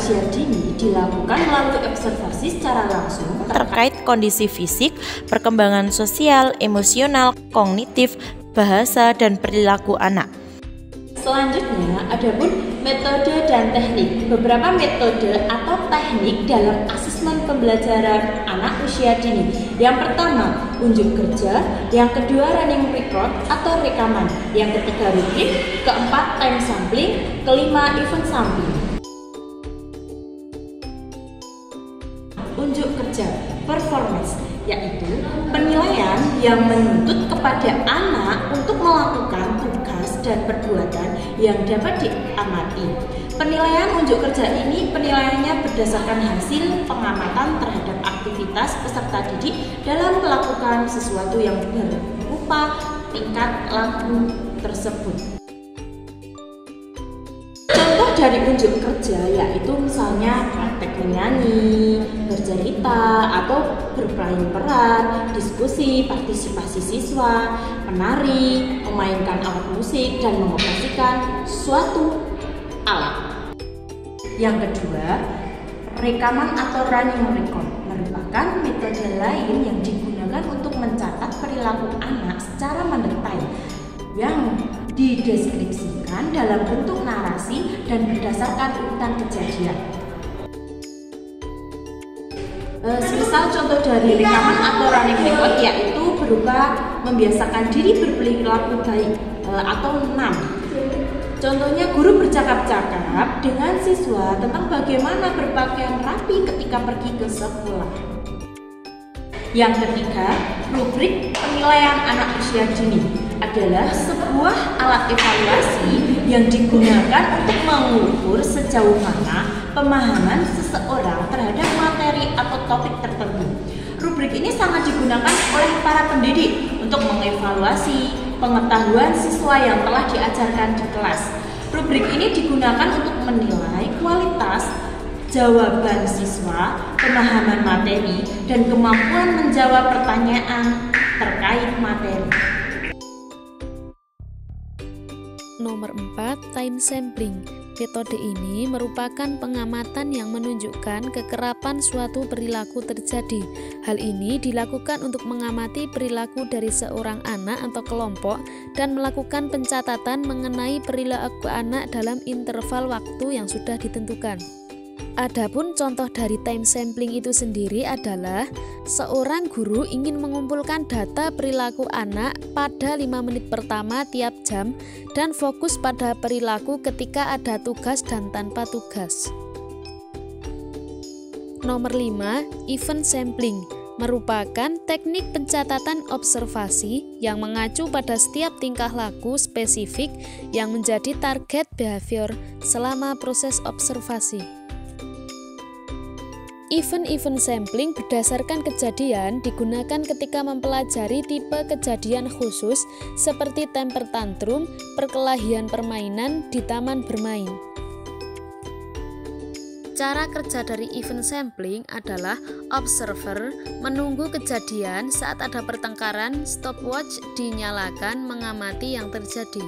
usia dini dilakukan melalui observasi secara langsung terkait kondisi fisik, perkembangan sosial, emosional, kognitif, bahasa, dan perilaku anak. Selanjutnya, adapun metode dan teknik. Beberapa metode atau teknik dalam asesmen pembelajaran anak usia dini. Yang pertama, unjuk kerja. Yang kedua, running record atau rekaman. Yang ketiga, rubrik. Keempat, time sampling. Kelima, event sampling. Unjuk kerja, performance, yaitu penilaian yang menuntut kepada anak untuk melakukan tugas dan perbuatan yang dapat diamati. Penilaian unjuk kerja ini penilaiannya berdasarkan hasil pengamatan terhadap aktivitas peserta didik dalam melakukan sesuatu yang berupa tingkat laku tersebut. Contoh dari unjuk kerja yaitu misalnya praktek menyanyi, bercerita, atau bermain peran, diskusi, partisipasi siswa, menari, memainkan alat musik, dan mengoperasikan suatu alat. Yang kedua, rekaman atau running record merupakan metode lain yang digunakan untuk mencatat perilaku anak secara mendetail yang dideskripsikan dalam bentuk narasi dan berdasarkan urutan kejadian. Semisal contoh dari rekaman atau running record yaitu berupa membiasakan diri berperilaku baik atau NAM. Contohnya, guru bercakap-cakap dengan siswa tentang bagaimana berpakaian rapi ketika pergi ke sekolah. Yang ketiga, rubrik penilaian anak usia dini adalah sebuah alat evaluasi yang digunakan untuk mengukur sejauh mana pemahaman seseorang terhadap materi atau topik tertentu. Rubrik ini sangat digunakan oleh para pendidik untuk mengevaluasi pengetahuan siswa yang telah diajarkan di kelas. Rubrik ini digunakan untuk menilai kualitas jawaban siswa, pemahaman materi, dan kemampuan menjawab pertanyaan terkait materi. Nomor 4, time sampling. Metode ini merupakan pengamatan yang menunjukkan kekerapan suatu perilaku terjadi. Hal ini dilakukan untuk mengamati perilaku dari seorang anak atau kelompok dan melakukan pencatatan mengenai perilaku anak dalam interval waktu yang sudah ditentukan. Adapun contoh dari time sampling itu sendiri adalah seorang guru ingin mengumpulkan data perilaku anak pada 5 menit pertama tiap jam dan fokus pada perilaku ketika ada tugas dan tanpa tugas. Nomor 5, event sampling merupakan teknik pencatatan observasi yang mengacu pada setiap tingkah laku spesifik yang menjadi target behavior selama proses observasi. Event-event sampling berdasarkan kejadian digunakan ketika mempelajari tipe kejadian khusus seperti temper tantrum, perkelahian permainan di taman bermain. Cara kerja dari event sampling adalah observer menunggu kejadian saat ada pertengkaran, stopwatch dinyalakan mengamati yang terjadi.